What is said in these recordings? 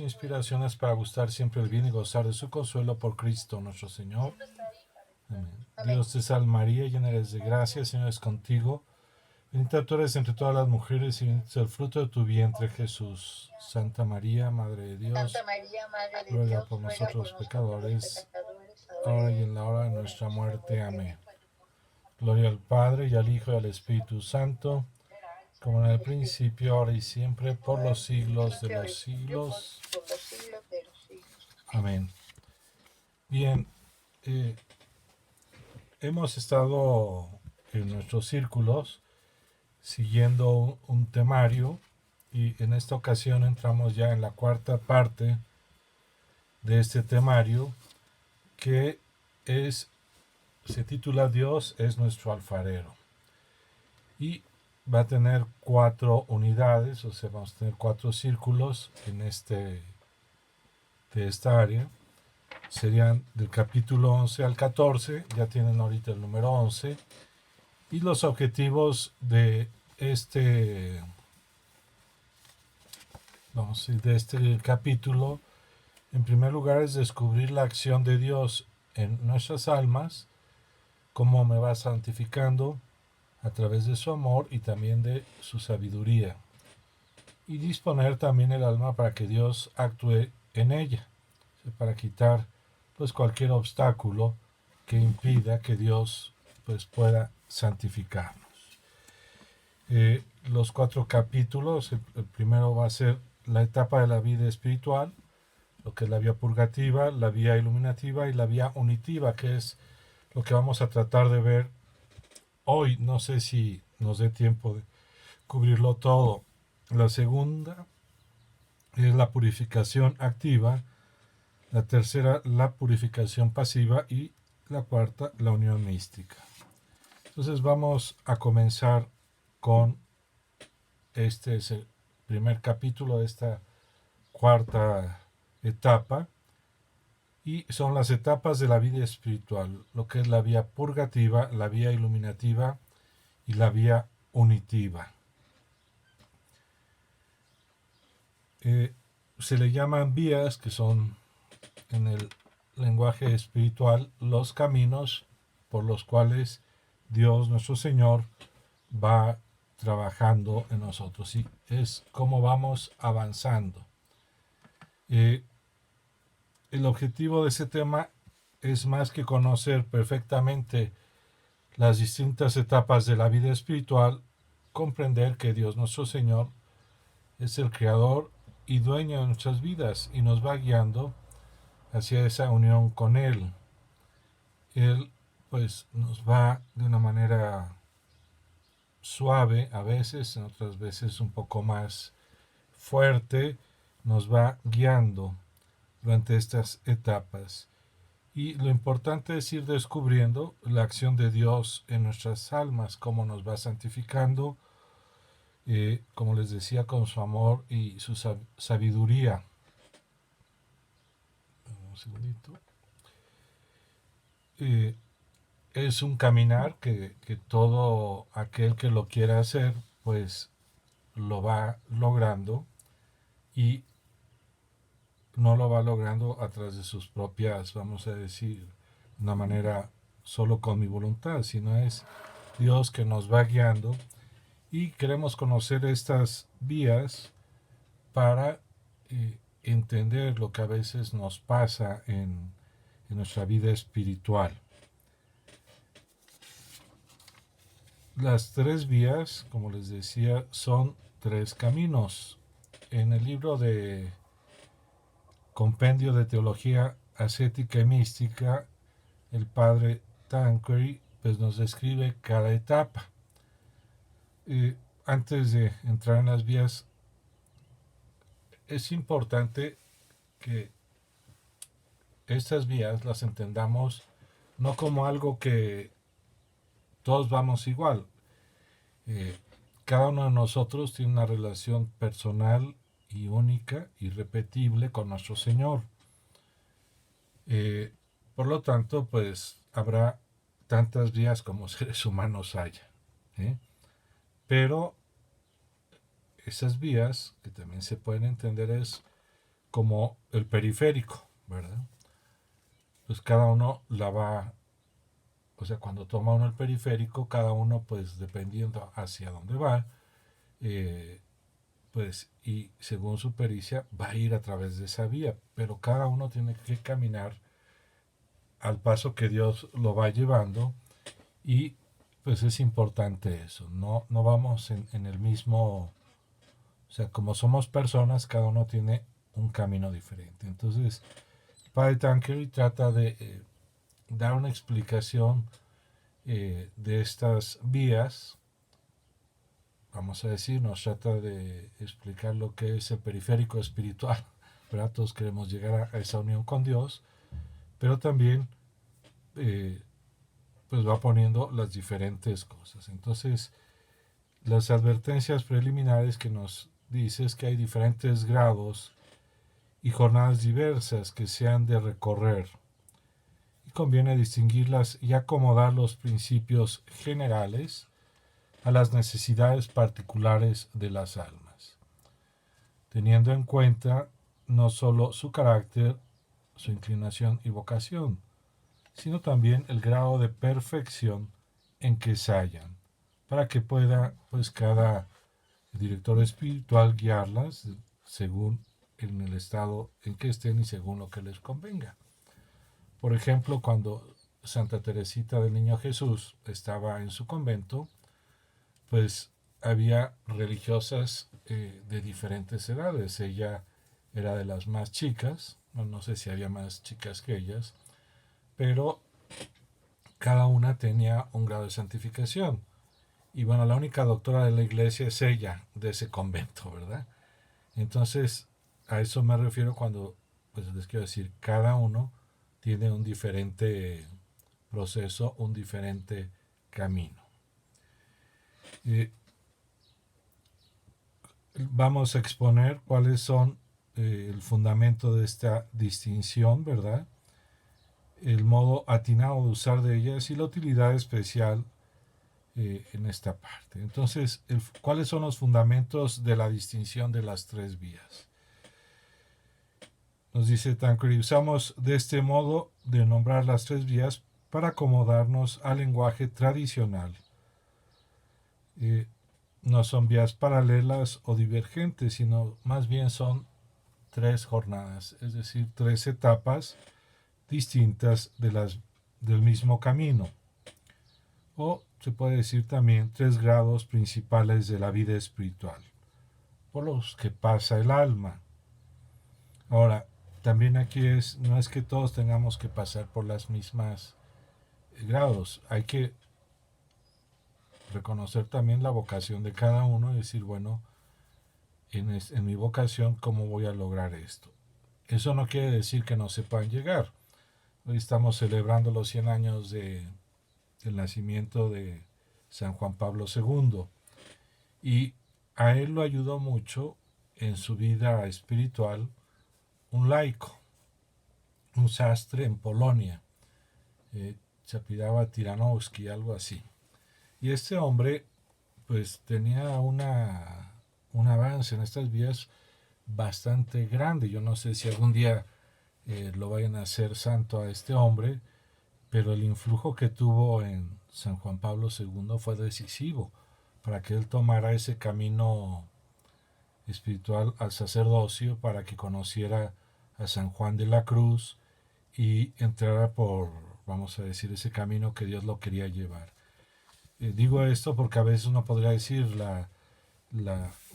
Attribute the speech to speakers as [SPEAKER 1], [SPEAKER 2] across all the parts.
[SPEAKER 1] e inspiraciones para gustar siempre el bien y gozar de su consuelo por Cristo nuestro Señor. Amén. Dios te salve María, llena eres de gracia, el Señor es contigo. Bendita tú eres entre todas las mujeres y bendito es el fruto de tu vientre, Jesús. Santa María, Madre de Dios, ruega por nosotros pecadores, ahora y en la hora de nuestra muerte. Amén. Gloria al Padre, y al Hijo, y al Espíritu Santo, como en el principio, ahora y siempre, por los siglos de los siglos. Amén. Bien, hemos estado en nuestros círculos siguiendo un temario y en esta ocasión entramos ya en la cuarta parte de este temario que se titula Dios es nuestro alfarero y va a tener 4 unidades, o sea, vamos a tener 4 círculos de esta área. Serían del capítulo 11 al 14, ya tienen ahorita el número 11, y los objetivos de este capítulo, en primer lugar, es descubrir la acción de Dios en nuestras almas, cómo me va santificando a través de su amor y también de su sabiduría, y disponer también el alma para que Dios actúe en ella, para quitar pues cualquier obstáculo que impida que Dios pues pueda santificarnos. Los 4 capítulos, el primero va a ser la etapa de la vida espiritual, lo que es la vía purgativa, la vía iluminativa y la vía unitiva, que es lo que vamos a tratar de ver hoy. No sé si nos dé tiempo de cubrirlo todo. La segunda es la purificación activa, la tercera la purificación pasiva y la cuarta la unión mística. Entonces vamos a comenzar con este es el primer capítulo de esta cuarta etapa, y son las etapas de la vida espiritual, lo que es la vía purgativa, la vía iluminativa y la vía unitiva. Se le llaman vías, que son en el lenguaje espiritual los caminos por los cuales Dios nuestro Señor va trabajando en nosotros, y es como vamos avanzando. El objetivo de ese tema es más que conocer perfectamente las distintas etapas de la vida espiritual, comprender que Dios nuestro Señor es el creador y dueño de nuestras vidas y nos va guiando hacia esa unión con Él. Él pues nos va de una manera suave a veces, en otras veces un poco más fuerte, nos va guiando durante estas etapas. Y lo importante es ir descubriendo la acción de Dios en nuestras almas, cómo nos va santificando, como les decía, con su amor y su sabiduría. Un segundito. Es un caminar que todo aquel que lo quiera hacer, pues lo va logrando, y no lo va logrando a través de sus propias, vamos a decir, de una manera solo con mi voluntad, sino es Dios que nos va guiando, y queremos conocer estas vías para entender lo que a veces nos pasa en nuestra vida espiritual. Las 3 vías, como les decía, son 3 caminos. En el libro de Compendio de Teología Ascética y Mística, el padre Tanqueray pues nos describe cada etapa. Antes de entrar en las vías, es importante que estas vías las entendamos no como algo que todos vamos igual. Cada uno de nosotros tiene una relación personal y única, irrepetible con nuestro Señor. Por lo tanto, pues habrá tantas vías como seres humanos haya. Pero esas vías, que también se pueden entender, es como el periférico, ¿verdad? Pues cada uno la va, o sea, cuando toma uno el periférico, cada uno, pues dependiendo hacia dónde va, eh, pues y según su pericia va a ir a través de esa vía, pero cada uno tiene que caminar al paso que Dios lo va llevando y pues es importante eso, no vamos en el mismo, o sea, como somos personas, cada uno tiene un camino diferente. Entonces, Padre Tanqueray trata de dar una explicación de estas vías, vamos a decir, nos trata de explicar lo que es el periférico espiritual, ¿verdad? Todos queremos llegar a esa unión con Dios, pero también eh, pues va poniendo las diferentes cosas. Entonces, las advertencias preliminares que nos dice es que hay diferentes grados y jornadas diversas que se han de recorrer. Y conviene distinguirlas y acomodar los principios generales a las necesidades particulares de las almas, teniendo en cuenta no solo su carácter, su inclinación y vocación, sino también el grado de perfección en que se hallan, para que pueda pues cada director espiritual guiarlas según en el estado en que estén y según lo que les convenga. Por ejemplo, cuando Santa Teresita del Niño Jesús estaba en su convento, pues había religiosas de diferentes edades. Ella era de las más chicas, no sé si había más chicas que ellas, pero cada una tenía un grado de santificación. Y bueno, la única doctora de la iglesia es ella, de ese convento, ¿verdad? Entonces, a eso me refiero cuando, pues les quiero decir, cada uno tiene un diferente proceso, un diferente camino. Eh, Vamos a exponer cuáles son el fundamento de esta distinción, ¿verdad? El modo atinado de usar de ellas y la utilidad especial en esta parte. Entonces, ¿cuáles son los fundamentos de la distinción de las tres vías? Nos dice Tanqueray, usamos de este modo de nombrar las tres vías para acomodarnos al lenguaje tradicional. No son vías paralelas o divergentes, sino más bien son tres jornadas, es decir, tres etapas distintas del mismo camino. O se puede decir también tres grados principales de la vida espiritual, por los que pasa el alma. Ahora, también aquí no es que todos tengamos que pasar por las mismas grados, hay que reconocer también la vocación de cada uno y decir, bueno, en mi vocación, ¿cómo voy a lograr esto? Eso no quiere decir que no se puedan llegar. Hoy estamos celebrando los 100 años del nacimiento de San Juan Pablo II y a él lo ayudó mucho en su vida espiritual un laico, un sastre en Polonia, se apellidaba Tiranowski, algo así. Y este hombre pues tenía un avance en estas vías bastante grande. Yo no sé si algún día lo vayan a hacer santo a este hombre, pero el influjo que tuvo en San Juan Pablo II fue decisivo para que él tomara ese camino espiritual al sacerdocio, para que conociera a San Juan de la Cruz y entrara por, vamos a decir, ese camino que Dios lo quería llevar. Digo esto porque a veces uno podría decir la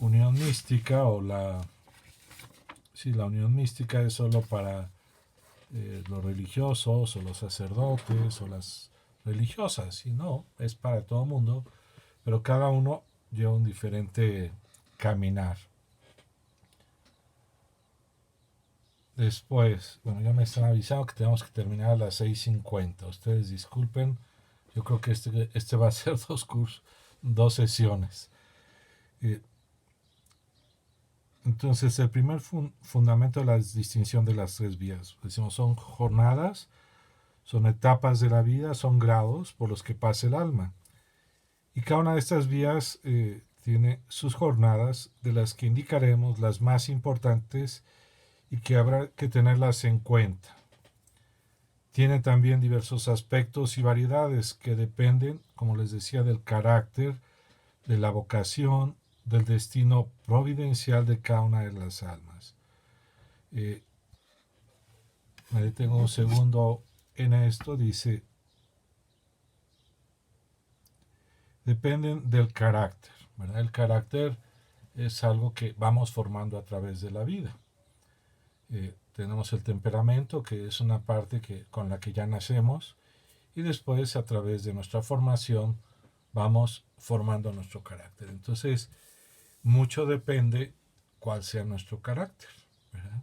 [SPEAKER 1] unión mística o la unión mística es solo para los religiosos o los sacerdotes o las religiosas, y no, es para todo el mundo, pero cada uno lleva un diferente caminar. Después, bueno, ya me están avisando que tenemos que terminar a las 6:50. Ustedes disculpen, yo creo que este va a ser dos sesiones. Entonces, el primer fundamento de la distinción de las tres vías, decimos, son jornadas, son etapas de la vida, son grados por los que pasa el alma. Y cada una de estas vías tiene sus jornadas, de las que indicaremos las más importantes y que habrá que tenerlas en cuenta. Tiene también diversos aspectos y variedades que dependen, como les decía, del carácter, de la vocación, del destino providencial de cada una de las almas. Me detengo un segundo en esto. Dice, dependen del carácter, ¿verdad? El carácter es algo que vamos formando a través de la vida. Tenemos el temperamento, que es una parte con la que ya nacemos, y después a través de nuestra formación vamos formando nuestro carácter. Entonces, mucho depende cuál sea nuestro carácter, ¿verdad?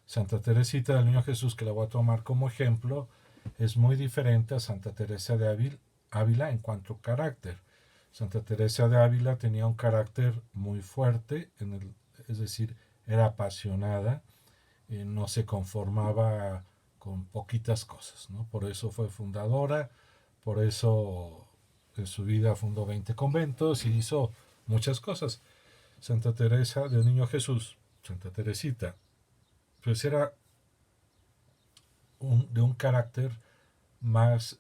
[SPEAKER 1] Santa Teresita del Niño Jesús, que la voy a tomar como ejemplo, es muy diferente a Santa Teresa de Ávila en cuanto a carácter. Santa Teresa de Ávila tenía un carácter muy fuerte, es decir, era apasionada, no se conformaba con poquitas cosas, ¿no? Por eso fue fundadora, por eso en su vida fundó 20 conventos y hizo muchas cosas. Santa Teresa del Niño Jesús, Santa Teresita, pues era de un carácter más,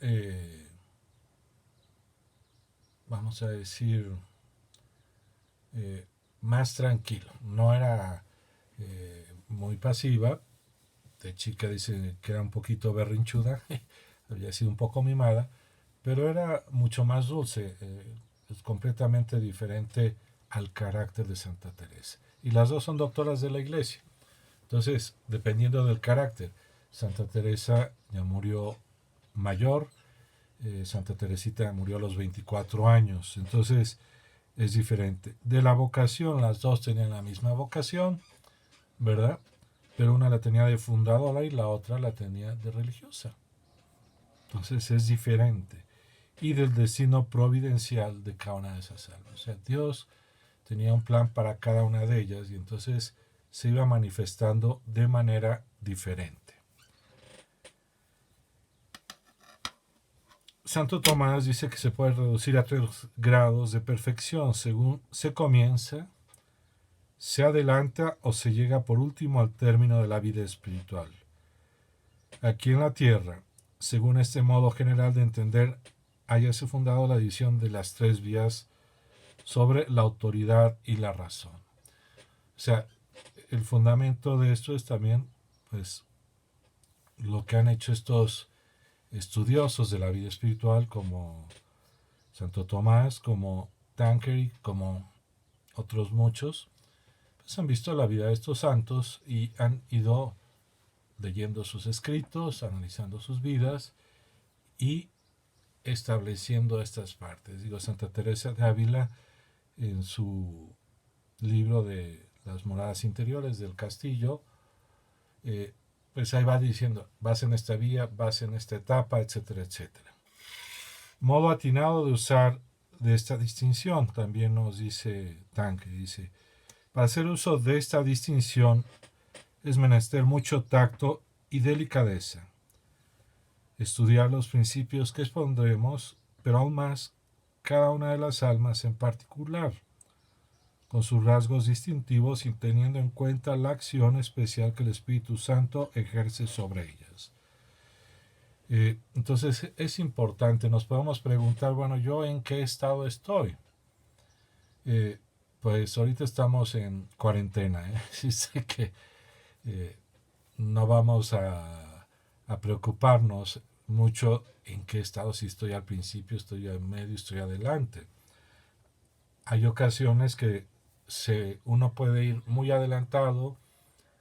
[SPEAKER 1] vamos a decir, más tranquilo. No era muy pasiva. De chica dice que era un poquito berrinchuda, había sido un poco mimada, pero era mucho más dulce, es completamente diferente al carácter de Santa Teresa. Y las dos son doctoras de la iglesia. Entonces, dependiendo del carácter, Santa Teresa ya murió mayor, Santa Teresita murió a los 24 años, entonces es diferente. De la vocación, las dos tenían la misma vocación, ¿verdad? Pero una la tenía de fundadora y la otra la tenía de religiosa. Entonces es diferente. Y del destino providencial de cada una de esas almas. O sea, Dios tenía un plan para cada una de ellas y entonces se iba manifestando de manera diferente. Santo Tomás dice que se puede reducir a 3 grados de perfección según se comienza, se adelanta o se llega por último al término de la vida espiritual. Aquí en la tierra, según este modo general de entender, hayase fundado la división de las 3 vías sobre la autoridad y la razón. O sea, el fundamento de esto es también, pues, lo que han hecho estos estudiosos de la vida espiritual como Santo Tomás, como Tanqueray, como otros muchos, pues han visto la vida de estos santos y han ido leyendo sus escritos, analizando sus vidas y estableciendo estas partes. Digo, Santa Teresa de Ávila, en su libro de las moradas interiores del castillo, pues ahí va diciendo, vas en esta vía, vas en esta etapa, etcétera, etcétera. Modo atinado de usar de esta distinción, también nos dice Tanque, dice, para hacer uso de esta distinción es menester mucho tacto y delicadeza. Estudiar los principios que expondremos, pero aún más cada una de las almas en particular, con sus rasgos distintivos y teniendo en cuenta la acción especial que el Espíritu Santo ejerce sobre ellas. Entonces es importante, nos podemos preguntar, bueno, ¿yo en qué estado estoy? Pues ahorita estamos en cuarentena, sí sé que no vamos a preocuparnos mucho en qué estado, si estoy al principio, estoy en medio, estoy adelante. Hay ocasiones que uno puede ir muy adelantado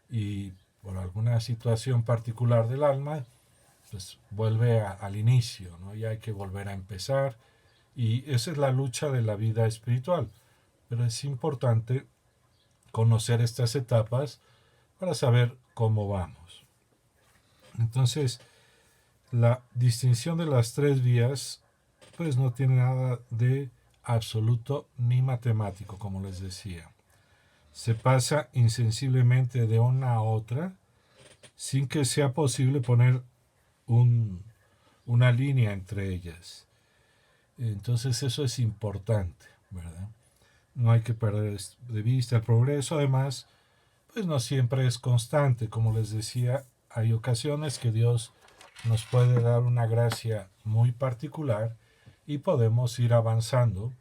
[SPEAKER 1] y por alguna situación particular del alma, pues vuelve al inicio, ¿no? Y hay que volver a empezar. Y esa es la lucha de la vida espiritual. Pero es importante conocer estas etapas para saber cómo vamos. Entonces, la distinción de las 3 vías, pues no tiene nada de absoluto ni matemático, como les decía. Se pasa insensiblemente de una a otra sin que sea posible poner una línea entre ellas. Entonces eso es importante, ¿verdad? No hay que perder de vista el progreso. Además, pues no siempre es constante. Como les decía, hay ocasiones que Dios nos puede dar una gracia muy particular y podemos ir avanzando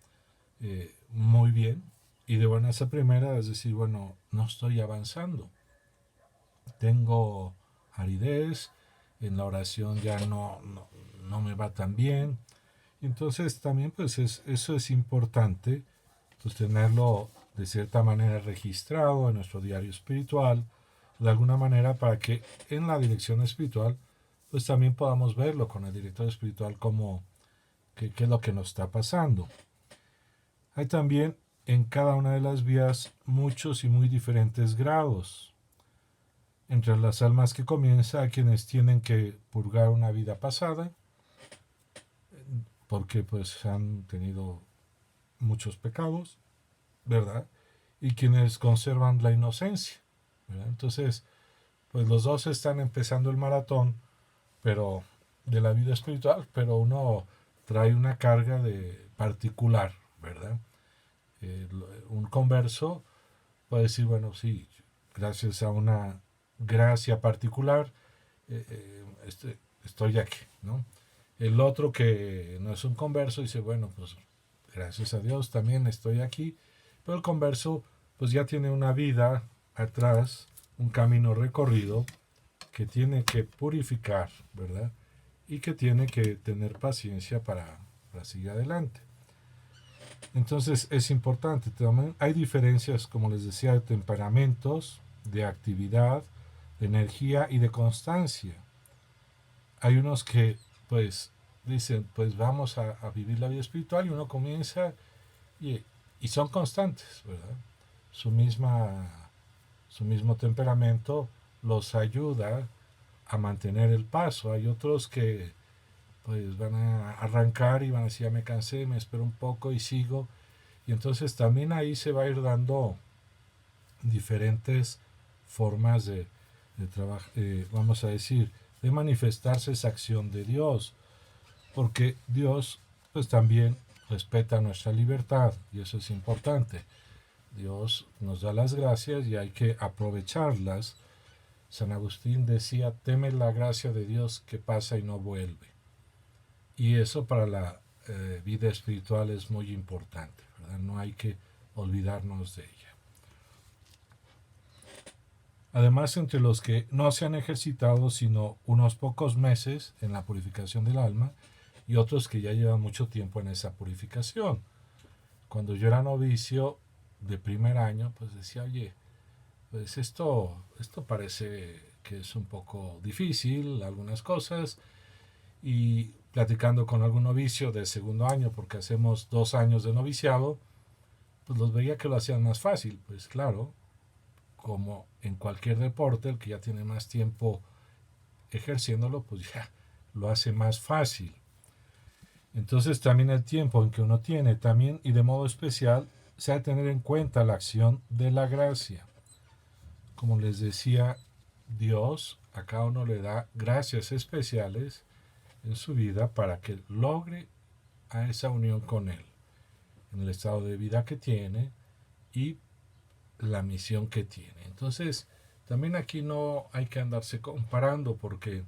[SPEAKER 1] muy bien. Y de buenas a primeras es decir, bueno, no estoy avanzando. Tengo aridez, en la oración ya no me va tan bien. Entonces también pues eso es importante, pues tenerlo de cierta manera registrado en nuestro diario espiritual, de alguna manera para que en la dirección espiritual pues también podamos verlo con el director espiritual como qué es lo que nos está pasando. Hay también en cada una de las vías muchos y muy diferentes grados. Entre las almas que comienza hay quienes tienen que purgar una vida pasada, porque pues han tenido muchos pecados, ¿verdad? Y quienes conservan la inocencia, ¿verdad? Entonces, pues los dos están empezando el maratón, pero de la vida espiritual, pero uno trae una carga de particular, ¿verdad? Eh, un converso puede decir, bueno, sí, gracias a una gracia particular, estoy aquí, ¿no? El otro que no es un converso dice, bueno, pues gracias a Dios también estoy aquí, pero el converso pues ya tiene una vida atrás, un camino recorrido que tiene que purificar, ¿verdad? Y que tiene que tener paciencia para seguir adelante. Entonces es importante, también hay diferencias, como les decía, de temperamentos, de actividad, de energía y de constancia. Hay unos que pues dicen, pues vamos a vivir la vida espiritual y uno comienza y, y son constantes, ¿verdad? Su, misma, su mismo temperamento los ayuda a mantener el paso. Hay otros que pues van a arrancar y van a decir, ya me cansé, me espero un poco y sigo. Y entonces también ahí se va a ir dando diferentes formas de trabajar, vamos a decir, de manifestarse esa acción de Dios, porque Dios pues también respeta nuestra libertad y eso es importante. Dios nos da las gracias y hay que aprovecharlas. San Agustín decía, teme la gracia de Dios que pasa y no vuelve. Y eso para la vida espiritual es muy importante, ¿verdad? No hay que olvidarnos de ella. Además, entre los que no se han ejercitado sino unos pocos meses en la purificación del alma y otros que ya llevan mucho tiempo en esa purificación. Cuando yo era novicio de primer año, pues decía, oye, pues esto parece que es un poco difícil, algunas cosas, y platicando con algún novicio de segundo año, porque hacemos 2 años de noviciado, pues los veía que lo hacían más fácil, pues claro, como en cualquier deporte, el que ya tiene más tiempo ejerciéndolo, pues ya lo hace más fácil. Entonces también el tiempo en que uno tiene, también y de modo especial, se ha de tener en cuenta la acción de la gracia. Como les decía, Dios a cada uno le da gracias especiales en su vida para que logre a esa unión con Él, en el estado de vida que tiene y la misión que tiene. Entonces, también aquí no hay que andarse comparando porque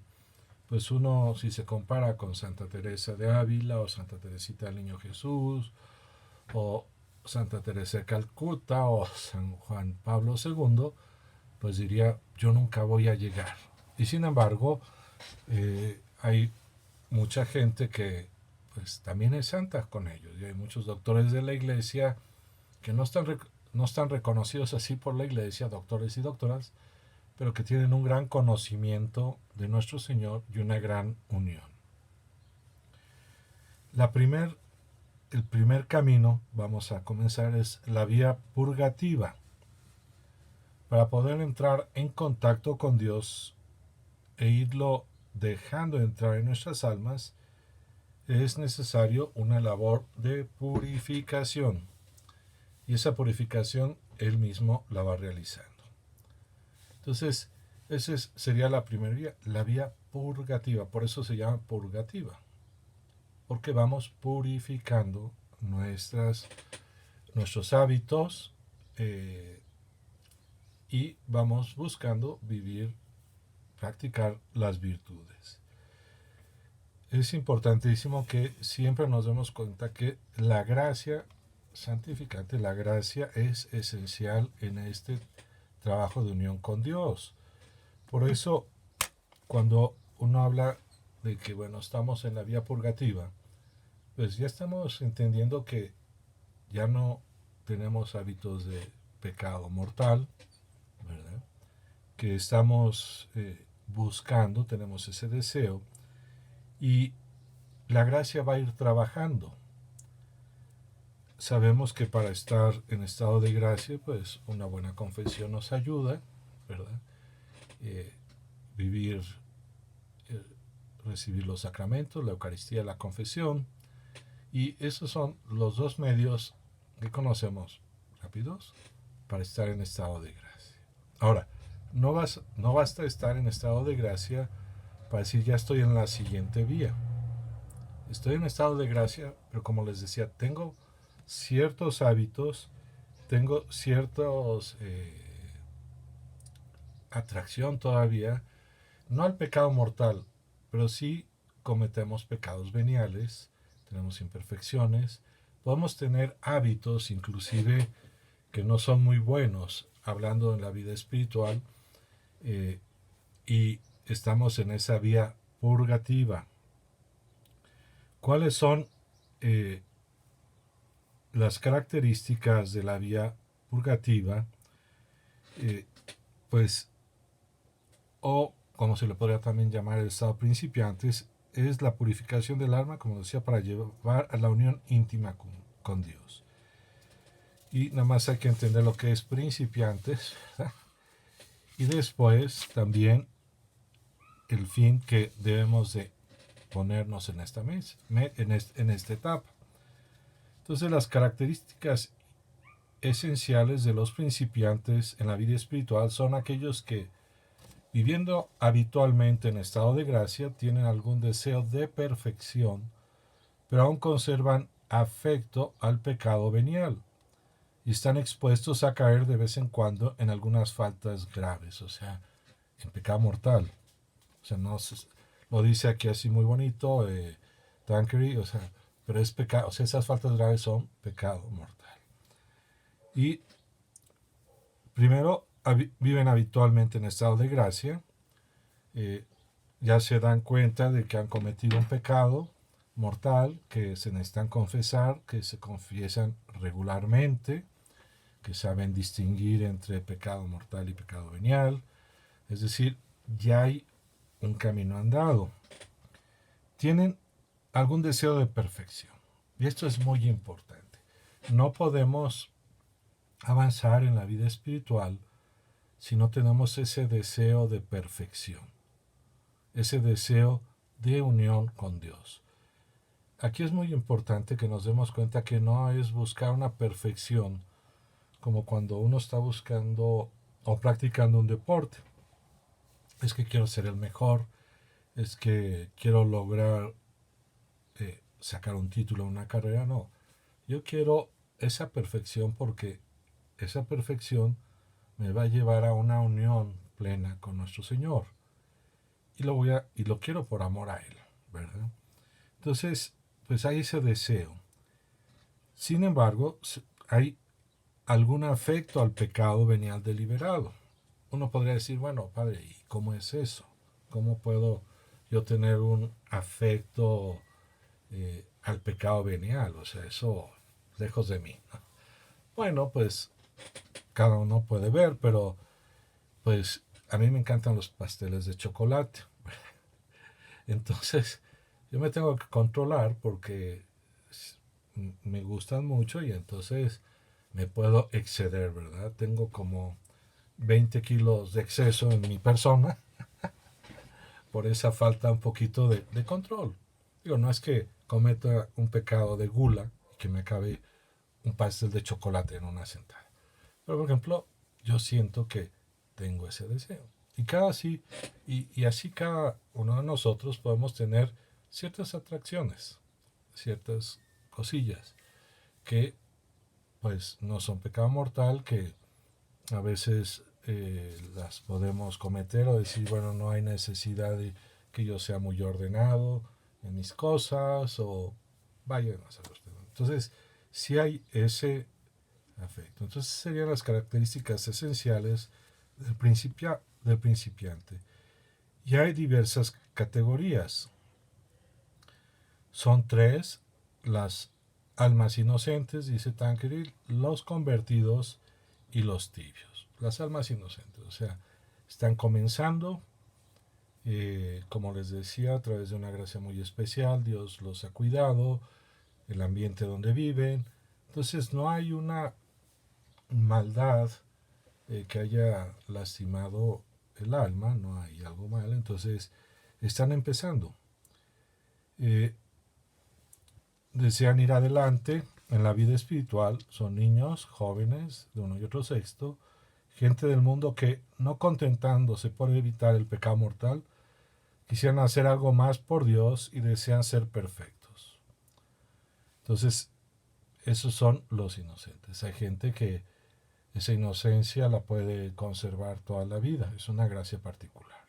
[SPEAKER 1] pues uno si se compara con Santa Teresa de Ávila o Santa Teresita del Niño Jesús o Santa Teresa de Calcuta o San Juan Pablo II, pues diría yo nunca voy a llegar. Y sin embargo, hay mucha gente que pues también es santa con ellos. Y hay muchos doctores de la iglesia que no están reconocidos así por la iglesia, doctores y doctoras, pero que tienen un gran conocimiento de nuestro Señor y una gran unión. El primer camino, vamos a comenzar, es la vía purgativa. Para poder entrar en contacto con Dios e irlo dejando entrar en nuestras almas, es necesario una labor de purificación. Y esa purificación Él mismo la va realizando. Entonces, esa sería la primera vía, la vía purgativa. Por eso se llama purgativa. Porque vamos purificando nuestros hábitos y vamos buscando vivir, practicar las virtudes. Es importantísimo que siempre nos demos cuenta que la gracia santificante, la gracia es esencial en este trabajo de unión con Dios. Por eso, cuando uno habla de que, bueno, estamos en la vía purgativa, pues ya estamos entendiendo que ya no tenemos hábitos de pecado mortal, ¿verdad? Que estamos buscando, tenemos ese deseo, y la gracia va a ir trabajando. Sabemos que para estar en estado de gracia, pues una buena confesión nos ayuda, ¿verdad? Eh, vivir, eh, recibir los sacramentos, la Eucaristía, la confesión, y esos son los dos medios que conocemos rápidos para estar en estado de gracia. Ahora, no basta estar en estado de gracia para decir ya estoy en la siguiente vía. Estoy en estado de gracia, pero como les decía, tengo ciertos hábitos, tengo ciertos atracción todavía, no al pecado mortal, pero sí cometemos pecados veniales, tenemos imperfecciones, podemos tener hábitos inclusive que no son muy buenos, hablando en la vida espiritual, eh, y estamos en esa vía purgativa. ¿Cuáles son eh, las características de la vía purgativa? Eh, pues, o como se le podría también llamar el estado principiantes, es la purificación del alma, como decía, para llevar a la unión íntima con Dios. Y nada más hay que entender lo que es principiantes, ¿verdad? Y después también el fin que debemos de ponernos en esta mesa, en esta etapa. Entonces las características esenciales de los principiantes en la vida espiritual son aquellos que, viviendo habitualmente en estado de gracia, tienen algún deseo de perfección, pero aún conservan afecto al pecado venial y están expuestos a caer de vez en cuando en algunas faltas graves, o sea, en pecado mortal. O sea, no lo dice aquí así muy bonito, Tanqueray, o sea, pero es pecado, o sea, esas faltas graves son pecado mortal. Y primero viven habitualmente en estado de gracia, eh, ya se dan cuenta de que han cometido un pecado mortal, que se necesitan confesar, que se confiesan regularmente, que saben distinguir entre pecado mortal y pecado venial, es decir, ya hay un camino andado. Tienen algún deseo de perfección, y esto es muy importante. No podemos avanzar en la vida espiritual si no tenemos ese deseo de perfección, ese deseo de unión con Dios. Aquí es muy importante que nos demos cuenta que no es buscar una perfección como cuando uno está buscando o practicando un deporte. Es que quiero ser el mejor, es que quiero lograr sacar un título en una carrera. No, yo quiero esa perfección porque esa perfección me va a llevar a una unión plena con nuestro Señor. Y lo quiero por amor a Él, ¿verdad? Entonces, pues hay ese deseo. Sin embargo, hay algún afecto al pecado venial deliberado. Uno podría decir, bueno, padre, ¿y cómo es eso? ¿Cómo puedo yo tener un afecto al pecado venial? O sea, eso lejos de mí, ¿no? Bueno, pues cada uno puede ver, pero pues a mí me encantan los pasteles de chocolate. Entonces, yo me tengo que controlar porque me gustan mucho y entonces me puedo exceder, ¿verdad? Tengo como 20 kilos de exceso en mi persona por esa falta un poquito de control. Digo, no es que cometa un pecado de gula y que me acabe un pastel de chocolate en una sentada. Pero, por ejemplo, yo siento que tengo ese deseo. Y así cada uno de nosotros podemos tener ciertas atracciones, ciertas cosillas que pues no son pecado mortal, que a veces las podemos cometer o decir, bueno, no hay necesidad de que yo sea muy ordenado en mis cosas o vayan a hacerlo ustedes. Entonces, si hay ese afecto. Entonces serían las características esenciales del principiante. Y hay diversas categorías. Son tres: las almas inocentes, dice Tanqueray, los convertidos y los tibios. Las almas inocentes, o sea, están comenzando, como les decía, a través de una gracia muy especial, Dios los ha cuidado, el ambiente donde viven, entonces no hay una maldad que haya lastimado el alma, no hay algo mal, entonces están empezando. Desean ir adelante en la vida espiritual, son niños, jóvenes, de uno y otro sexto, gente del mundo que, no contentándose por evitar el pecado mortal, quisieran hacer algo más por Dios y desean ser perfectos. Entonces, esos son los inocentes. Hay gente que esa inocencia la puede conservar toda la vida, es una gracia particular.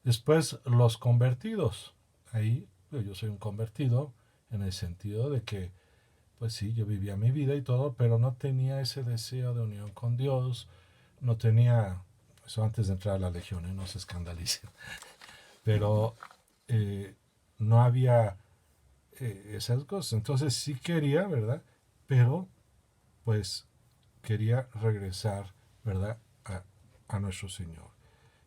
[SPEAKER 1] Después, los convertidos. Ahí yo soy un convertido en el sentido de que, pues sí, yo vivía mi vida y todo, pero no tenía ese deseo de unión con Dios, no tenía, eso antes de entrar a la legión, no se escandalicen, pero no había esas cosas. Entonces sí quería, ¿verdad? Pero pues quería regresar, ¿verdad? A nuestro Señor.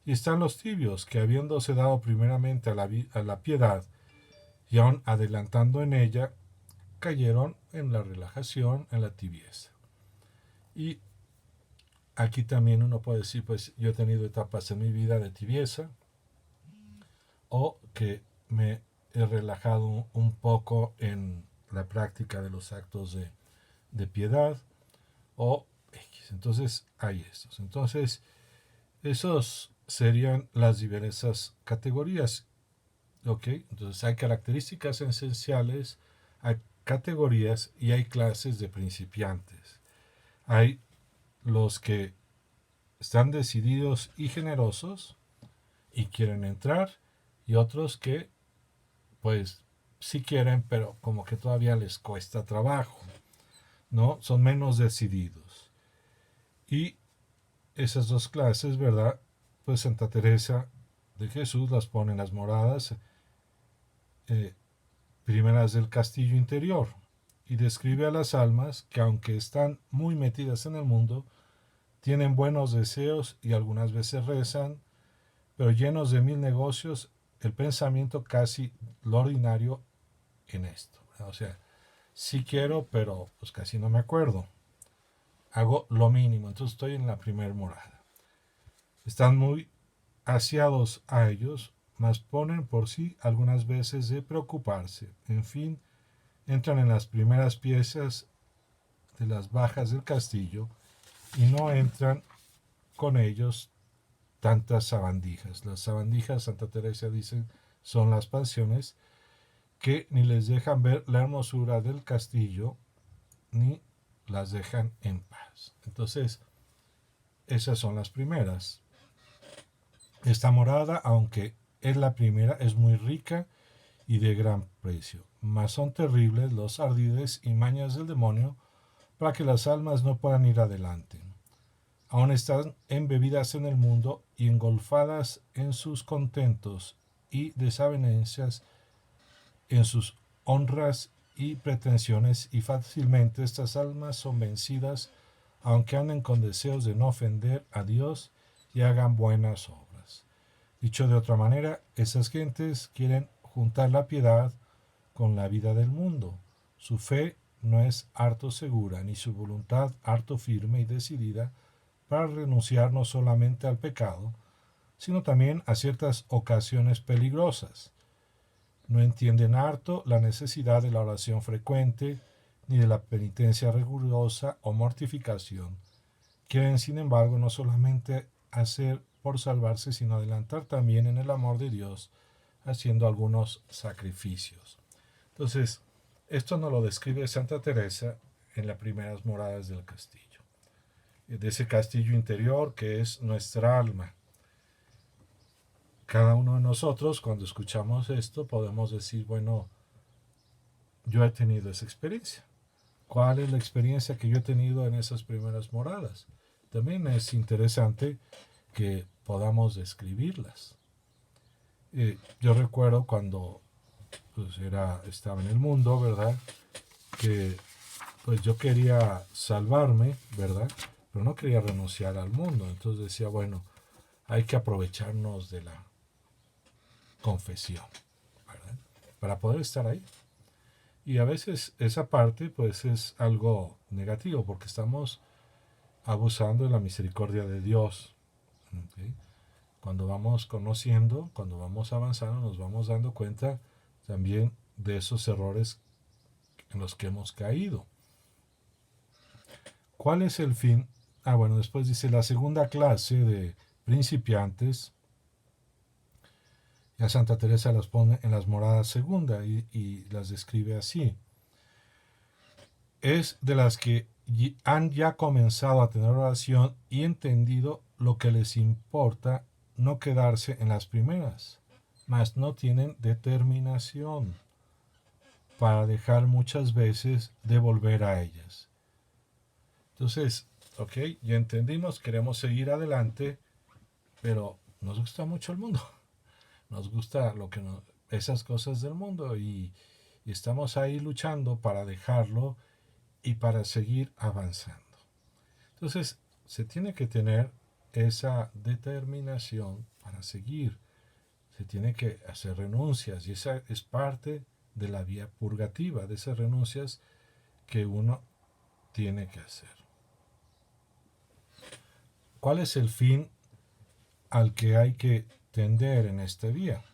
[SPEAKER 1] Y están los tibios, que habiéndose dado primeramente a la piedad y aún adelantando en ella, cayeron en la relajación, en la tibieza. Y aquí también uno puede decir, pues yo he tenido etapas en mi vida de tibieza, o que me he relajado un poco en la práctica de los actos de piedad, o X. Entonces hay estos. Entonces, esos serían las diversas categorías. ¿Ok? Entonces hay características esenciales, hay categorías y hay clases de principiantes. Hay los que están decididos y generosos y quieren entrar, y otros que pues sí quieren, pero como que todavía les cuesta trabajo, ¿no? Son menos decididos. Y esas dos clases, ¿verdad? Pues Santa Teresa de Jesús las pone en las moradas primeras del castillo interior, y describe a las almas que, aunque están muy metidas en el mundo, tienen buenos deseos y algunas veces rezan, pero llenos de mil negocios, el pensamiento casi lo ordinario en esto. O sea, sí quiero, pero pues casi no me acuerdo. Hago lo mínimo, entonces estoy en la primera morada. Están muy asiados a ellos, mas ponen por sí algunas veces de preocuparse. En fin, entran en las primeras piezas de las bajas del castillo y no entran con ellos tantas sabandijas. Las sabandijas, Santa Teresa dice, son las pasiones que ni les dejan ver la hermosura del castillo ni las dejan en paz. Entonces, esas son las primeras. Esta morada, aunque es la primera, es muy rica y de gran precio, mas son terribles los ardides y mañas del demonio para que las almas no puedan ir adelante. Aún están embebidas en el mundo y engolfadas en sus contentos y desavenencias, en sus honras y pretensiones, y fácilmente estas almas son vencidas, aunque anden con deseos de no ofender a Dios y hagan buenas obras. Dicho de otra manera, esas gentes quieren juntar la piedad con la vida del mundo. Su fe no es harto segura, ni su voluntad harto firme y decidida para renunciar no solamente al pecado, sino también a ciertas ocasiones peligrosas. No entienden harto la necesidad de la oración frecuente, ni de la penitencia rigurosa o mortificación. Quieren, sin embargo, no solamente hacer por salvarse, sino adelantar también en el amor de Dios, haciendo algunos sacrificios. Entonces, esto nos lo describe Santa Teresa en las primeras moradas del castillo. de ese castillo interior que es nuestra alma. Cada uno de nosotros, cuando escuchamos esto, podemos decir, bueno, yo he tenido esa experiencia. ¿Cuál es la experiencia que yo he tenido en esas primeras moradas? También es interesante que podamos describirlas. Yo recuerdo cuando pues, estaba en el mundo, ¿verdad? Que pues yo quería salvarme, ¿verdad? Pero no quería renunciar al mundo. Entonces decía, bueno, hay que aprovecharnos de la confesión, ¿verdad? Para poder estar ahí. Y a veces esa parte pues es algo negativo porque estamos abusando de la misericordia de Dios. ¿Okay? Cuando vamos conociendo, cuando vamos avanzando, nos vamos dando cuenta también de esos errores en los que hemos caído. ¿Cuál es el fin? Bueno, después dice la segunda clase de principiantes. Ya Santa Teresa las pone en las moradas segunda y las describe así. Es de las que han ya comenzado a tener oración y entendido lo que les importa no quedarse en las primeras, mas no tienen determinación para dejar muchas veces de volver a ellas. Entonces, ok, ya entendimos, queremos seguir adelante, pero nos gusta mucho el mundo, nos gusta esas cosas del mundo y estamos ahí luchando para dejarlo y para seguir avanzando. Entonces, se tiene que tener esa determinación para seguir. Se tiene que hacer renuncias y esa es parte de la vía purgativa, de esas renuncias que uno tiene que hacer. ¿Cuál es el fin al que hay que tender en esta vía?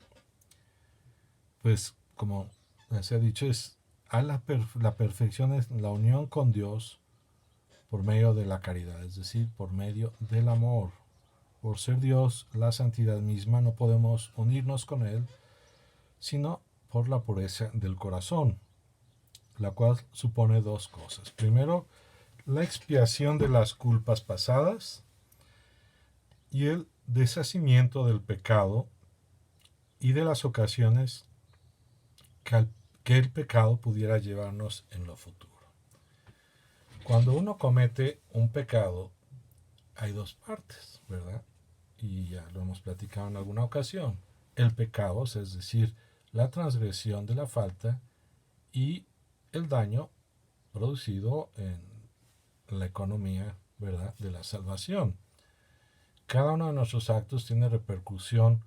[SPEAKER 1] Pues, como se ha dicho, es a la perfección, es la unión con Dios por medio de la caridad, es decir, por medio del amor. Por ser Dios, la santidad misma, no podemos unirnos con Él, sino por la pureza del corazón, la cual supone dos cosas. Primero, la expiación de las culpas pasadas y el deshacimiento del pecado y de las ocasiones que el pecado pudiera llevarnos en lo futuro. Cuando uno comete un pecado, hay dos partes, ¿verdad? Y ya lo hemos platicado en alguna ocasión. El pecado, es decir, la transgresión de la falta y el daño producido en la economía, ¿verdad?, de la salvación. Cada uno de nuestros actos tiene repercusión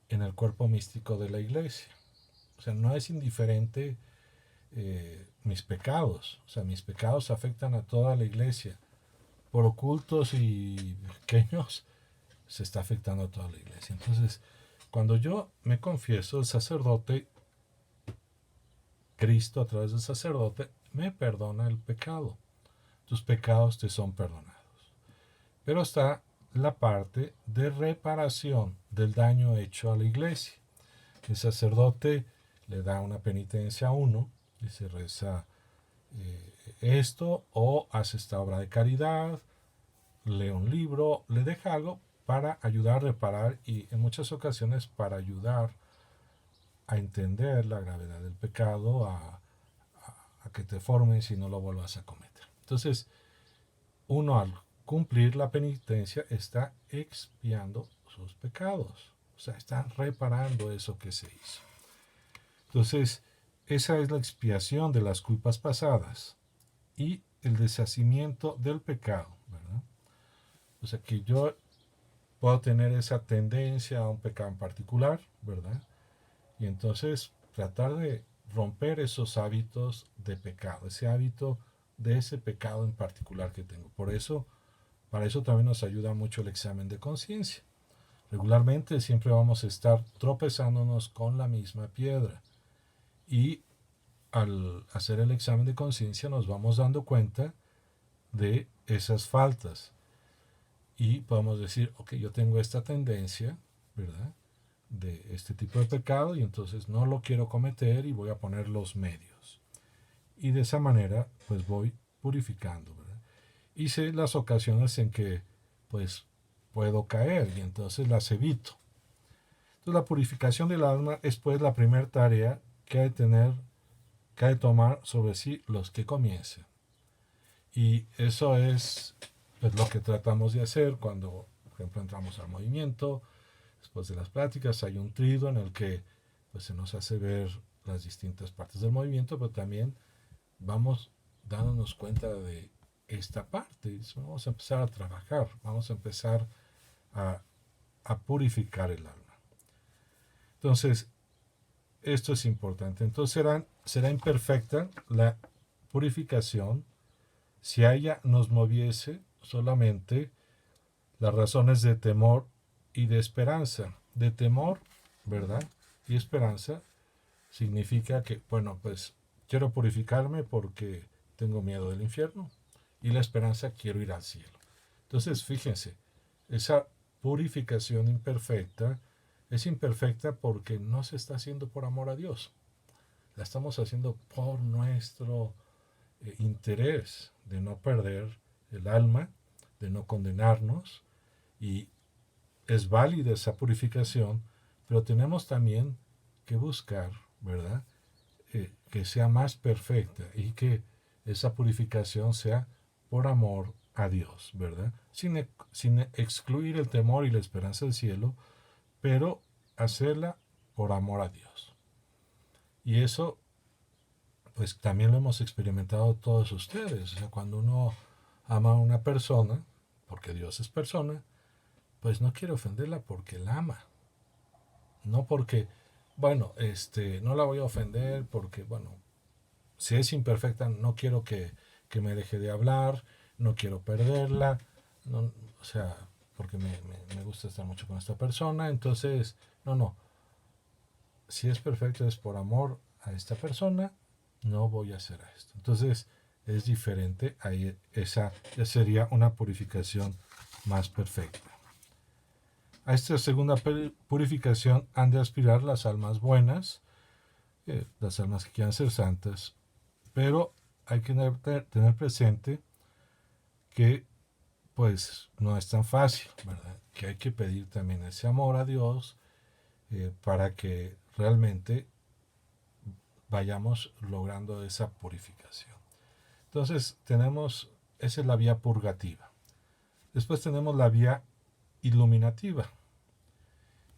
[SPEAKER 1] en el cuerpo místico de la iglesia. O sea, no es indiferente mis pecados. O sea, mis pecados afectan a toda la iglesia. Por ocultos y pequeños, se está afectando a toda la iglesia. Entonces, cuando yo me confieso, el sacerdote, Cristo a través del sacerdote, me perdona el pecado. Tus pecados te son perdonados. Pero está la parte de reparación del daño hecho a la iglesia. El sacerdote le da una penitencia a uno y se reza esto o hace esta obra de caridad, lee un libro, le deja algo para ayudar a reparar y en muchas ocasiones para ayudar a entender la gravedad del pecado, a que te formes y no lo vuelvas a cometer. Entonces, uno al cumplir la penitencia está expiando sus pecados, o sea, está reparando eso que se hizo. Entonces, esa es la expiación de las culpas pasadas y el deshacimiento del pecado, ¿verdad? O sea, que yo puedo tener esa tendencia a un pecado en particular, ¿verdad? Y entonces tratar de romper esos hábitos de pecado, ese hábito de ese pecado en particular que tengo. Por eso, para eso también nos ayuda mucho el examen de conciencia. Regularmente siempre vamos a estar tropezándonos con la misma piedra. Y al hacer el examen de conciencia nos vamos dando cuenta de esas faltas. Y podemos decir, ok, yo tengo esta tendencia, ¿verdad?, de este tipo de pecado y entonces no lo quiero cometer y voy a poner los medios. Y de esa manera, pues voy purificando, ¿verdad? y sé las ocasiones en que pues puedo caer y entonces las evito. Entonces la purificación del alma es pues la primera tarea que hay de tomar sobre sí los que comiencen. Y eso es pues, lo que tratamos de hacer cuando, por ejemplo, entramos al movimiento. Después de las pláticas hay un trido en el que pues, se nos hace ver las distintas partes del movimiento, pero también vamos dándonos cuenta de esta parte. Vamos a empezar a trabajar, vamos a empezar a, a purificar el alma. Entonces, esto es importante. Entonces será imperfecta la purificación si a ella nos moviese solamente las razones de temor y de esperanza. De temor, ¿verdad? Y esperanza significa que, bueno, pues quiero purificarme porque tengo miedo del infierno y la esperanza quiero ir al cielo. Entonces, fíjense, esa purificación imperfecta es imperfecta porque no se está haciendo por amor a Dios. La estamos haciendo por nuestro interés de no perder el alma, de no condenarnos, y es válida esa purificación, pero tenemos también que buscar, ¿verdad? Que sea más perfecta y que esa purificación sea por amor a Dios, ¿verdad? Sin excluir el temor y la esperanza del cielo, pero hacerla por amor a Dios. Y eso, pues también lo hemos experimentado todos ustedes. O sea, cuando uno ama a una persona, porque Dios es persona, pues no quiere ofenderla porque la ama. No porque, bueno, no la voy a ofender porque, bueno, si es imperfecta, no quiero que me deje de hablar, no quiero perderla, no, o sea, porque me gusta estar mucho con esta persona, entonces, no, si es perfecto es por amor a esta persona, no voy a hacer esto. Entonces, es diferente, ahí esa ya sería una purificación más perfecta. A esta segunda purificación han de aspirar las almas buenas, las almas que quieran ser santas, pero hay que tener presente que pues no es tan fácil, ¿verdad? Que hay que pedir también ese amor a Dios para que realmente vayamos logrando esa purificación. Entonces esa es la vía purgativa. Después tenemos la vía iluminativa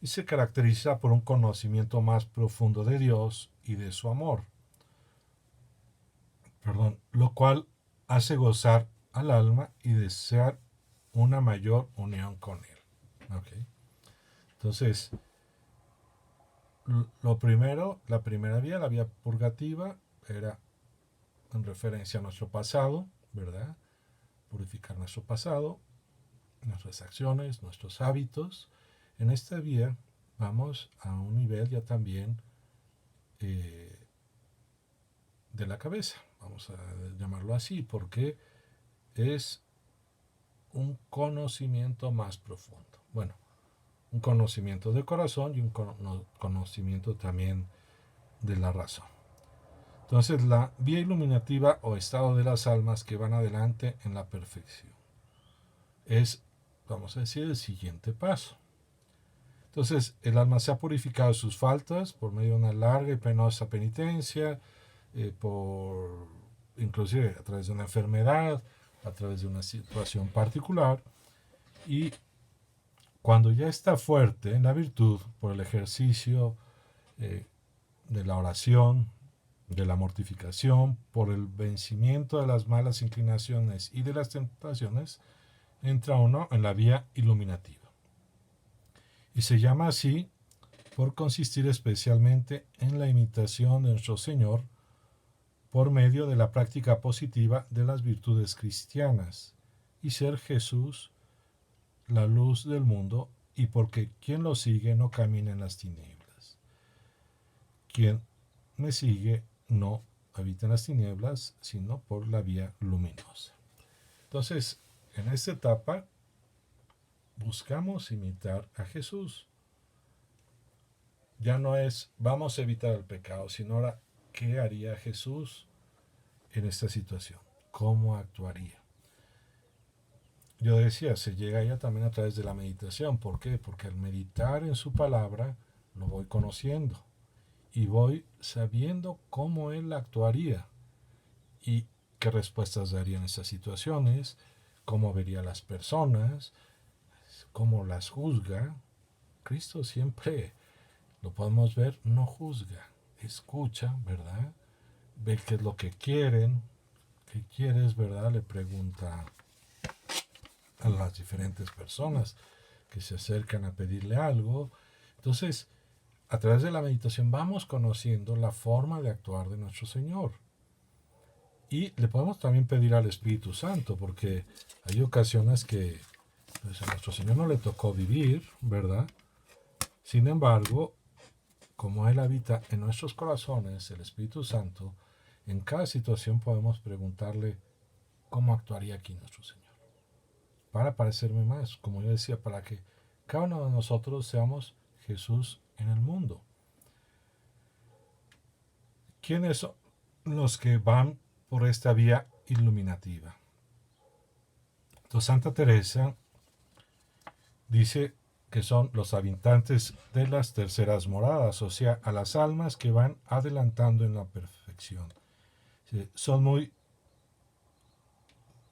[SPEAKER 1] y se caracteriza por un conocimiento más profundo de Dios y de su amor, lo cual hace gozar al alma y desear una mayor unión con él. ¿Okay? Entonces, lo primero, la primera vía, la vía purgativa, era en referencia a nuestro pasado, ¿verdad? Purificar nuestro pasado, nuestras acciones, nuestros hábitos. En esta vía vamos a un nivel ya también de la cabeza, vamos a llamarlo así, porque es un conocimiento más profundo. Bueno, un conocimiento del corazón y un conocimiento también de la razón. Entonces, la vía iluminativa o estado de las almas que van adelante en la perfección es, vamos a decir, el siguiente paso. Entonces, el alma se ha purificado de sus faltas por medio de una larga y penosa penitencia, inclusive a través de una enfermedad, a través de una situación particular, y cuando ya está fuerte en la virtud por el ejercicio de la oración, de la mortificación, por el vencimiento de las malas inclinaciones y de las tentaciones, entra uno en la vía iluminativa. Y se llama así por consistir especialmente en la imitación de nuestro Señor por medio de la práctica positiva de las virtudes cristianas y ser Jesús la luz del mundo, y porque quien lo sigue no camina en las tinieblas. Quien me sigue no habita en las tinieblas, sino por la vía luminosa. Entonces, en esta etapa buscamos imitar a Jesús. Ya no es vamos a evitar el pecado, sino ahora qué haría Jesús en esta situación, cómo actuaría. yo decía, se llega a ella también a través de la meditación. ¿Por qué? Porque al meditar en su palabra lo voy conociendo y voy sabiendo cómo él actuaría y qué respuestas daría en esas situaciones, cómo vería a las personas, cómo las juzga. Cristo siempre, lo podemos ver, no juzga, escucha, ¿verdad? Ve qué es lo que quieren, qué quieres, ¿verdad? Le pregunta a las diferentes personas que se acercan a pedirle algo. Entonces, a través de la meditación vamos conociendo la forma de actuar de nuestro Señor. Y le podemos también pedir al Espíritu Santo, porque hay ocasiones que pues, a nuestro Señor no le tocó vivir, ¿verdad? Sin embargo, como Él habita en nuestros corazones, el Espíritu Santo, en cada situación podemos preguntarle cómo actuaría aquí nuestro Señor. Para parecerme más, como yo decía, para que cada uno de nosotros seamos Jesús en el mundo. ¿Quiénes son los que van por esta vía iluminativa? Entonces, Santa Teresa dice que son los habitantes de las terceras moradas, o sea, a las almas que van adelantando en la perfección. Son muy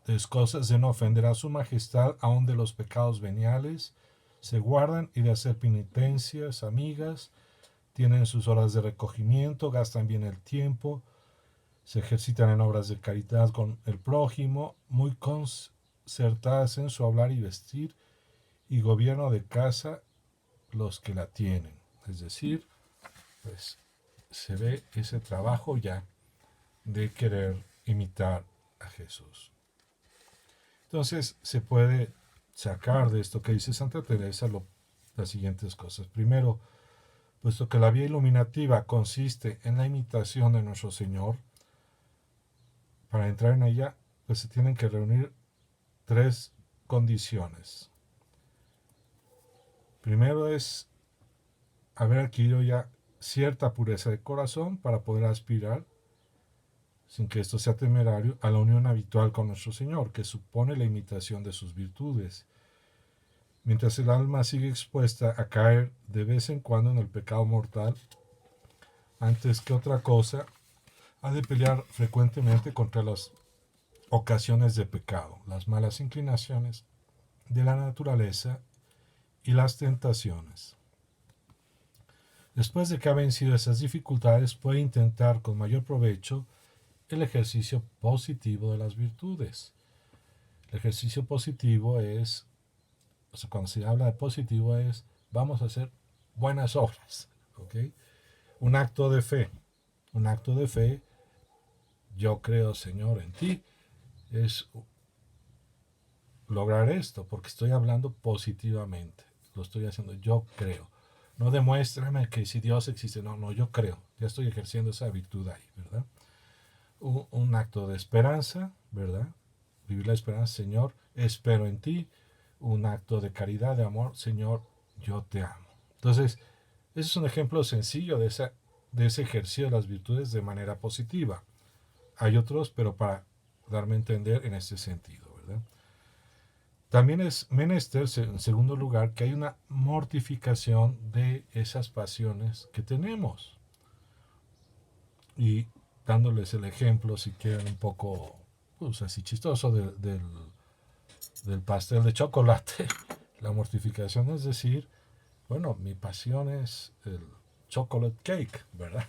[SPEAKER 1] descosas de no ofender a su majestad, aun de los pecados veniales, se guardan y de hacer penitencias, amigas, tienen sus horas de recogimiento, gastan bien el tiempo, se ejercitan en obras de caridad con el prójimo, muy concertadas en su hablar y vestir, y gobierno de casa los que la tienen. Es decir, pues se ve ese trabajo ya de querer imitar a Jesús. Entonces se puede sacar de esto que dice Santa Teresa las siguientes cosas. Primero, puesto que la vía iluminativa consiste en la imitación de nuestro Señor, para entrar en ella, pues se tienen que reunir tres condiciones. Primero es haber adquirido ya cierta pureza de corazón para poder aspirar, sin que esto sea temerario, a la unión habitual con nuestro Señor, que supone la imitación de sus virtudes. Mientras el alma sigue expuesta a caer de vez en cuando en el pecado mortal, antes que otra cosa, ha de pelear frecuentemente contra las ocasiones de pecado, las malas inclinaciones de la naturaleza y las tentaciones. Después de que ha vencido esas dificultades, puede intentar con mayor provecho el ejercicio positivo de las virtudes. El ejercicio positivo es, o sea, cuando se habla de positivo es, vamos a hacer buenas obras, ¿ok? Un acto de fe. Un acto de fe, yo creo, Señor, en ti, es lograr esto, porque estoy hablando positivamente. Lo estoy haciendo, yo creo. No demuéstrame que si Dios existe, no, yo creo. Ya estoy ejerciendo esa virtud ahí, ¿verdad? Un acto de esperanza, ¿verdad? Vivir la esperanza, Señor, espero en ti. Un acto de caridad, de amor, Señor, yo te amo. Entonces, ese es un ejemplo sencillo de ese ejercicio de las virtudes de manera positiva. Hay otros, pero para darme a entender en este sentido, ¿verdad? También es menester, en segundo lugar, que hay una mortificación de esas pasiones que tenemos. Y dándoles el ejemplo, si quieren, un poco, pues así chistoso, del pastel de chocolate. La mortificación es decir, bueno, mi pasión es el chocolate cake, ¿verdad?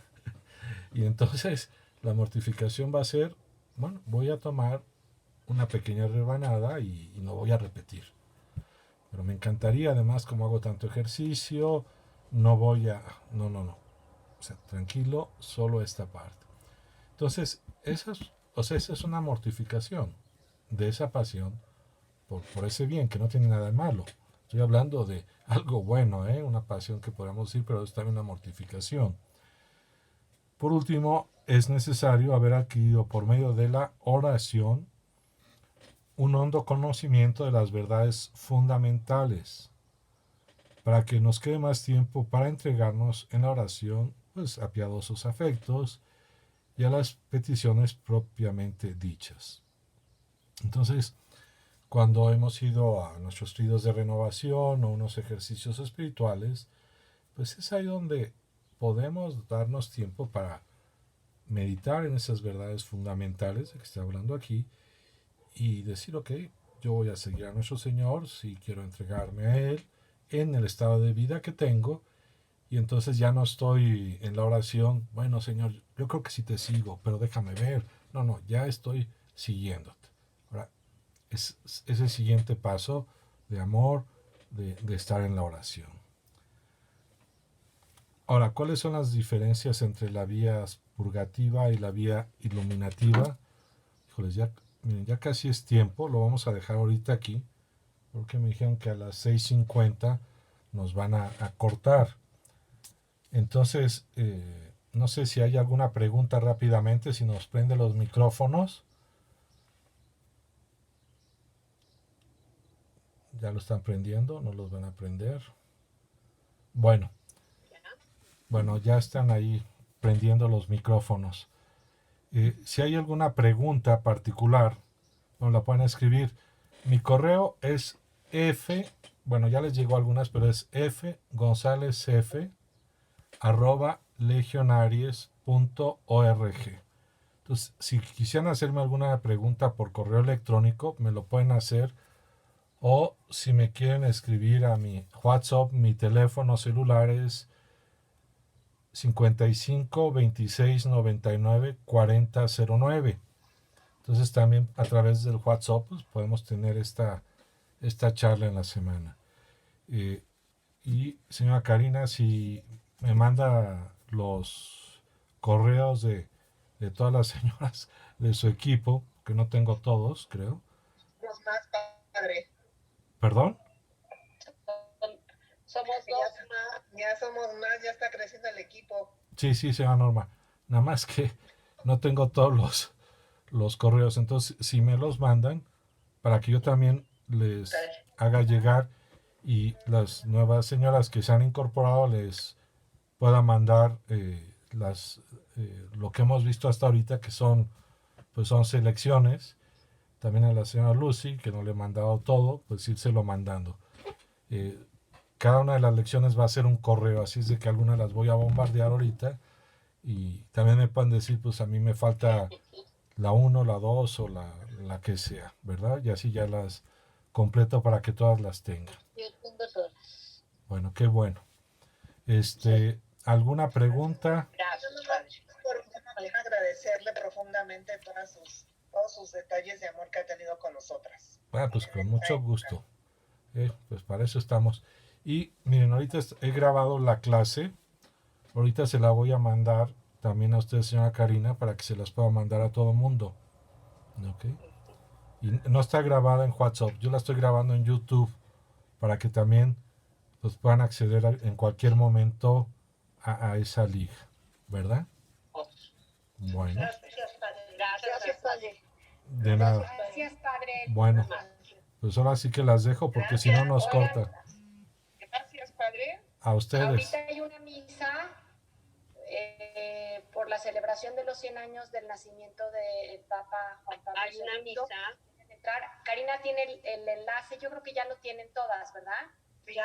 [SPEAKER 1] Y entonces la mortificación va a ser, bueno, voy a tomar una pequeña rebanada y no voy a repetir. Pero me encantaría, además, como hago tanto ejercicio, no voy a... No. O sea, tranquilo, solo esta parte. Entonces, esa es una mortificación de esa pasión por ese bien, que no tiene nada de malo. Estoy hablando de algo bueno, una pasión que podemos decir, pero es también una mortificación. Por último, es necesario haber adquirido por medio de la oración un hondo conocimiento de las verdades fundamentales, para que nos quede más tiempo para entregarnos en la oración pues, a piadosos afectos y a las peticiones propiamente dichas. Entonces, cuando hemos ido a nuestros estudios de renovación o unos ejercicios espirituales, pues es ahí donde podemos darnos tiempo para meditar en esas verdades fundamentales de que estoy hablando aquí y decir, ok, yo voy a seguir a nuestro Señor si quiero entregarme a Él en el estado de vida que tengo, y entonces ya no estoy en la oración, bueno Señor, yo creo que sí te sigo, pero déjame ver. No, no, ya estoy siguiéndote. Ahora, es el siguiente paso de amor, de estar en la oración. Ahora, ¿cuáles son las diferencias entre la vía purgativa y la vía iluminativa? Híjoles, ya, miren, ya casi es tiempo, lo vamos a dejar ahorita aquí, porque me dijeron que a las 6:50 nos van a cortar. Entonces, no sé si hay alguna pregunta rápidamente, si nos prende los micrófonos. Ya lo están prendiendo, no los van a prender. Bueno, ya están ahí prendiendo los micrófonos. Si hay alguna pregunta particular, nos la pueden escribir. Mi correo es ya les llegó algunas, pero es fgonzalezf@legionaries.org. Entonces, si quisieran hacerme alguna pregunta por correo electrónico, me lo pueden hacer. O si me quieren escribir a mi WhatsApp, mi teléfono celular es 55 26 99 4009. Entonces también a través del WhatsApp pues, podemos tener esta charla en la semana. Y señora Karina, si me manda los correos de todas las señoras de su equipo, que no tengo todos, creo.
[SPEAKER 2] Somos más, padre.
[SPEAKER 1] ¿Perdón?
[SPEAKER 2] Somos dos más. Ya somos más, ya está creciendo el equipo.
[SPEAKER 1] Sí, señora Norma. Nada más que no tengo todos los correos. Entonces, si me los mandan, para que yo también les haga llegar y las nuevas señoras que se han incorporado les pueda mandar lo que hemos visto hasta ahorita, que son selecciones. También a la señora Lucy, que no le he mandado todo, pues lo mandando. Cada una de las lecciones va a ser un correo, así es de que algunas las voy a bombardear ahorita, y también me pueden decir, pues a mí me falta la 1, la 2 o la que sea, ¿verdad? Y así ya las completo para que todas las tengan.
[SPEAKER 3] Yo tengo todas.
[SPEAKER 1] Bueno, qué bueno. ¿Alguna pregunta?
[SPEAKER 2] Gracias, por agradecerle profundamente todos sus detalles de amor que ha tenido con nosotras.
[SPEAKER 1] Pues con mucho gusto. Pues para eso estamos. Y miren, ahorita he grabado la clase. Ahorita se la voy a mandar también a usted, señora Karina, para que se las pueda mandar a todo mundo. ¿Ok? Y no está grabada en WhatsApp. Yo la estoy grabando en YouTube para que también pues, puedan acceder en cualquier momento a esa liga. ¿Verdad? Bueno.
[SPEAKER 2] Gracias, padre. Gracias, padre.
[SPEAKER 1] De nada.
[SPEAKER 3] Gracias, padre.
[SPEAKER 1] Bueno, pues ahora sí que las dejo porque si no nos cortan.
[SPEAKER 2] Gracias, padre.
[SPEAKER 1] A ustedes.
[SPEAKER 3] Ahorita hay una misa por la celebración de los 100 años del nacimiento del Papa Juan Pablo II.
[SPEAKER 4] Hay una misa.
[SPEAKER 3] Karina tiene el enlace, yo creo que ya lo tienen todas, ¿verdad?
[SPEAKER 2] Ya.